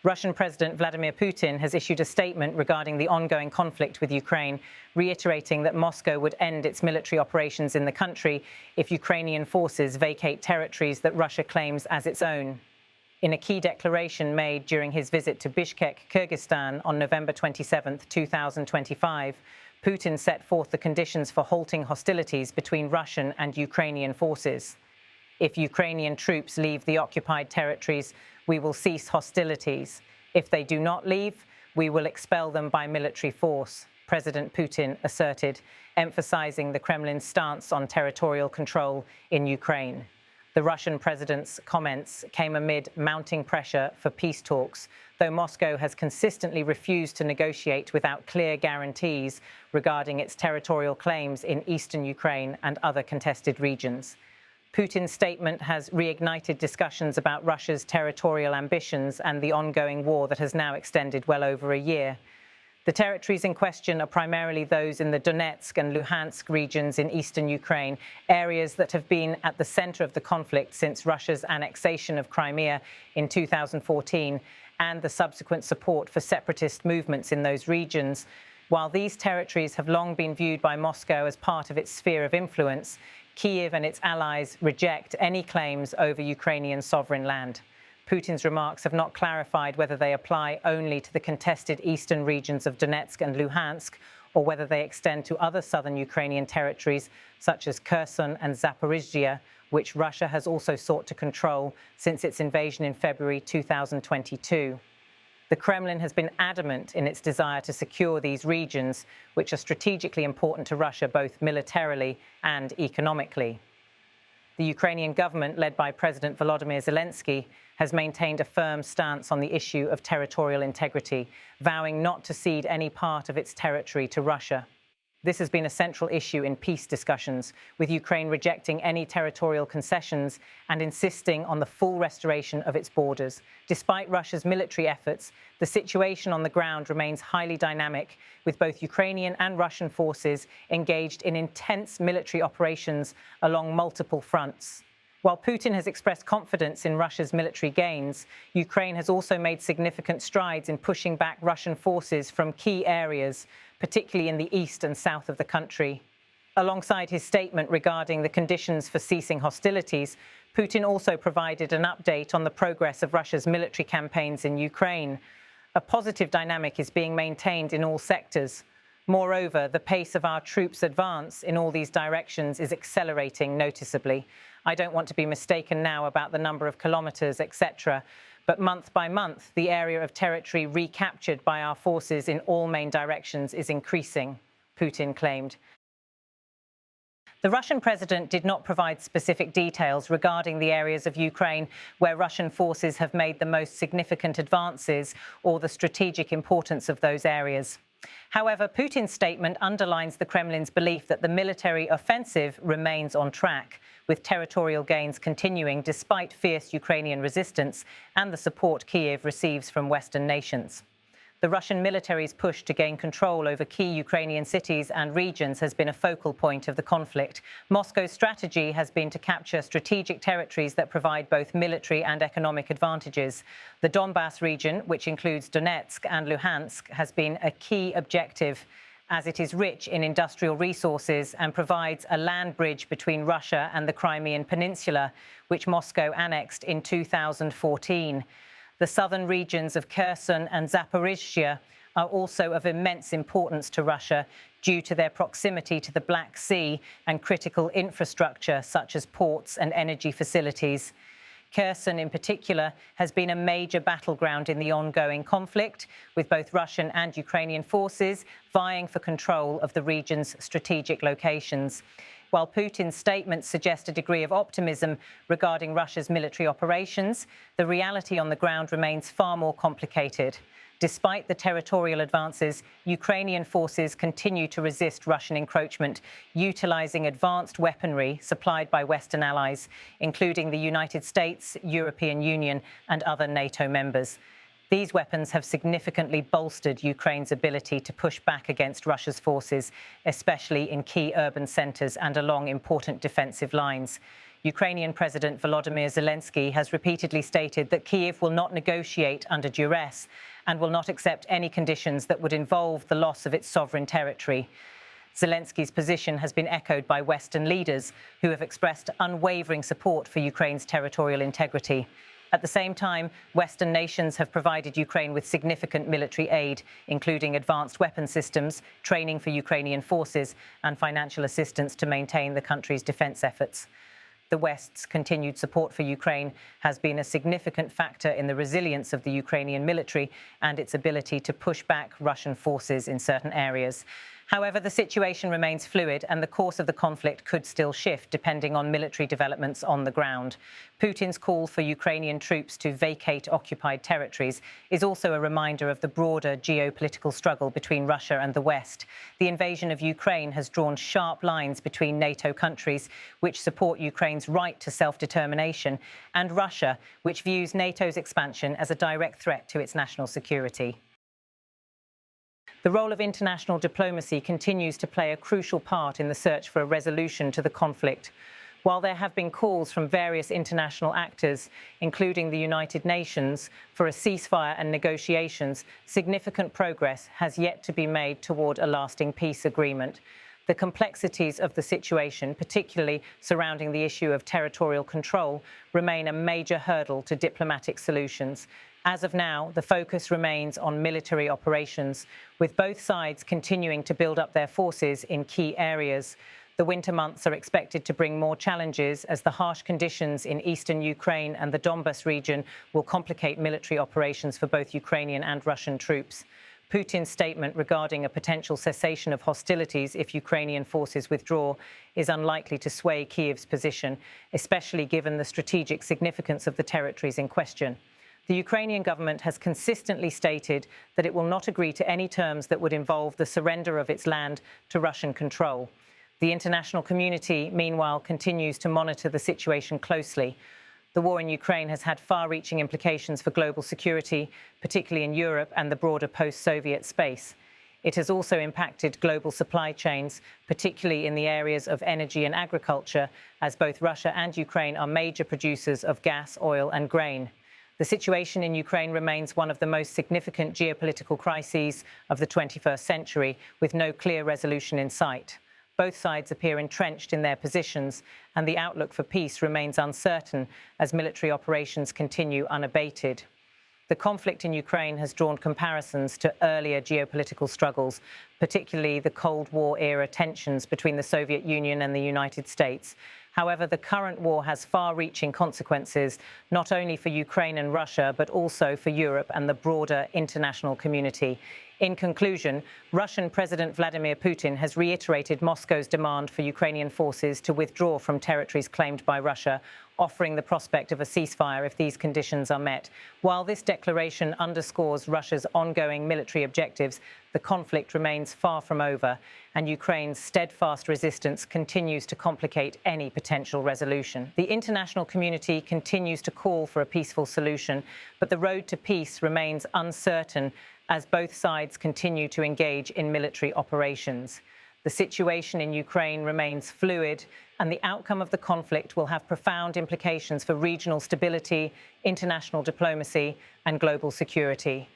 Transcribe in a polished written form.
Russian President Vladimir Putin has issued a statement regarding the ongoing conflict with Ukraine, reiterating that Moscow would end its military operations in the country if Ukrainian forces vacate territories that Russia claims as its own. In a key declaration made during his visit to Bishkek, Kyrgyzstan on November 27, 2025, Putin set forth the conditions for halting hostilities between Russian and Ukrainian forces. If Ukrainian troops leave the occupied territories, we will cease hostilities. If they do not leave, we will expel them by military force, President Putin asserted, emphasizing the Kremlin's stance on territorial control in Ukraine. The Russian president's comments came amid mounting pressure for peace talks, though Moscow has consistently refused to negotiate without clear guarantees regarding its territorial claims in eastern Ukraine and other contested regions. Putin's statement has reignited discussions about Russia's territorial ambitions and the ongoing war that has now extended well over a year. The territories in question are primarily those in the Donetsk and Luhansk regions in eastern Ukraine, areas that have been at the center of the conflict since Russia's annexation of Crimea in 2014 and the subsequent support for separatist movements in those regions. While these territories have long been viewed by Moscow as part of its sphere of influence, Kyiv and its allies reject any claims over Ukrainian sovereign land. Putin's remarks have not clarified whether they apply only to the contested eastern regions of Donetsk and Luhansk, or whether they extend to other southern Ukrainian territories, such as Kherson and Zaporizhzhia, which Russia has also sought to control since its invasion in February 2022. The Kremlin has been adamant in its desire to secure these regions, which are strategically important to Russia both militarily and economically. The Ukrainian government, led by President Volodymyr Zelensky, has maintained a firm stance on the issue of territorial integrity, vowing not to cede any part of its territory to Russia. This has been a central issue in peace discussions, with Ukraine rejecting any territorial concessions and insisting on the full restoration of its borders. Despite Russia's military efforts, the situation on the ground remains highly dynamic, with both Ukrainian and Russian forces engaged in intense military operations along multiple fronts. While Putin has expressed confidence in Russia's military gains, Ukraine has also made significant strides in pushing back Russian forces from key areas, particularly in the east and south of the country. Alongside his statement regarding the conditions for ceasing hostilities, Putin also provided an update on the progress of Russia's military campaigns in Ukraine. A positive dynamic is being maintained in all sectors. Moreover, the pace of our troops' advance in all these directions is accelerating noticeably. I don't want to be mistaken now about the number of kilometers, etc., but month by month, the area of territory recaptured by our forces in all main directions is increasing, Putin claimed. The Russian president did not provide specific details regarding the areas of Ukraine where Russian forces have made the most significant advances or the strategic importance of those areas. However, Putin's statement underlines the Kremlin's belief that the military offensive remains on track, with territorial gains continuing despite fierce Ukrainian resistance and the support Kyiv receives from Western nations. The Russian military's push to gain control over key Ukrainian cities and regions has been a focal point of the conflict. Moscow's strategy has been to capture strategic territories that provide both military and economic advantages. The Donbas region, which includes Donetsk and Luhansk, has been a key objective, as it is rich in industrial resources and provides a land bridge between Russia and the Crimean Peninsula, which Moscow annexed in 2014. The southern regions of Kherson and Zaporizhzhia are also of immense importance to Russia due to their proximity to the Black Sea and critical infrastructure such as ports and energy facilities. Kherson, in particular, has been a major battleground in the ongoing conflict, with both Russian and Ukrainian forces vying for control of the region's strategic locations. While Putin's statements suggest a degree of optimism regarding Russia's military operations, the reality on the ground remains far more complicated. Despite the territorial advances, Ukrainian forces continue to resist Russian encroachment, utilizing advanced weaponry supplied by Western allies, including the United States, European Union, and other NATO members. These weapons have significantly bolstered Ukraine's ability to push back against Russia's forces, especially in key urban centers and along important defensive lines. Ukrainian President Volodymyr Zelensky has repeatedly stated that Kyiv will not negotiate under duress and will not accept any conditions that would involve the loss of its sovereign territory. Zelensky's position has been echoed by Western leaders who have expressed unwavering support for Ukraine's territorial integrity. At the same time, Western nations have provided Ukraine with significant military aid, including advanced weapon systems, training for Ukrainian forces, and financial assistance to maintain the country's defense efforts. The West's continued support for Ukraine has been a significant factor in the resilience of the Ukrainian military and its ability to push back Russian forces in certain areas. However, the situation remains fluid and the course of the conflict could still shift depending on military developments on the ground. Putin's call for Ukrainian troops to vacate occupied territories is also a reminder of the broader geopolitical struggle between Russia and the West. The invasion of Ukraine has drawn sharp lines between NATO countries, which support Ukraine's right to self-determination, and Russia, which views NATO's expansion as a direct threat to its national security. The role of international diplomacy continues to play a crucial part in the search for a resolution to the conflict. While there have been calls from various international actors, including the United Nations, for a ceasefire and negotiations, significant progress has yet to be made toward a lasting peace agreement. The complexities of the situation, particularly surrounding the issue of territorial control, remain a major hurdle to diplomatic solutions. As of now, the focus remains on military operations, with both sides continuing to build up their forces in key areas. The winter months are expected to bring more challenges as the harsh conditions in eastern Ukraine and the Donbas region will complicate military operations for both Ukrainian and Russian troops. Putin's statement regarding a potential cessation of hostilities if Ukrainian forces withdraw is unlikely to sway Kyiv's position, especially given the strategic significance of the territories in question. The Ukrainian government has consistently stated that it will not agree to any terms that would involve the surrender of its land to Russian control. The international community, meanwhile, continues to monitor the situation closely. The war in Ukraine has had far-reaching implications for global security, particularly in Europe and the broader post-Soviet space. It has also impacted global supply chains, particularly in the areas of energy and agriculture, as both Russia and Ukraine are major producers of gas, oil and grain. The situation in Ukraine remains one of the most significant geopolitical crises of the 21st century, with no clear resolution in sight. Both sides appear entrenched in their positions, and the outlook for peace remains uncertain as military operations continue unabated. The conflict in Ukraine has drawn comparisons to earlier geopolitical struggles, particularly the Cold War-era tensions between the Soviet Union and the United States. However, the current war has far-reaching consequences, not only for Ukraine and Russia, but also for Europe and the broader international community. In conclusion, Russian President Vladimir Putin has reiterated Moscow's demand for Ukrainian forces to withdraw from territories claimed by Russia, offering the prospect of a ceasefire if these conditions are met. While this declaration underscores Russia's ongoing military objectives, the conflict remains far from over, and Ukraine's steadfast resistance continues to complicate any potential resolution. The international community continues to call for a peaceful solution, but the road to peace remains uncertain as both sides continue to engage in military operations. The situation in Ukraine remains fluid, and the outcome of the conflict will have profound implications for regional stability, international diplomacy, and global security.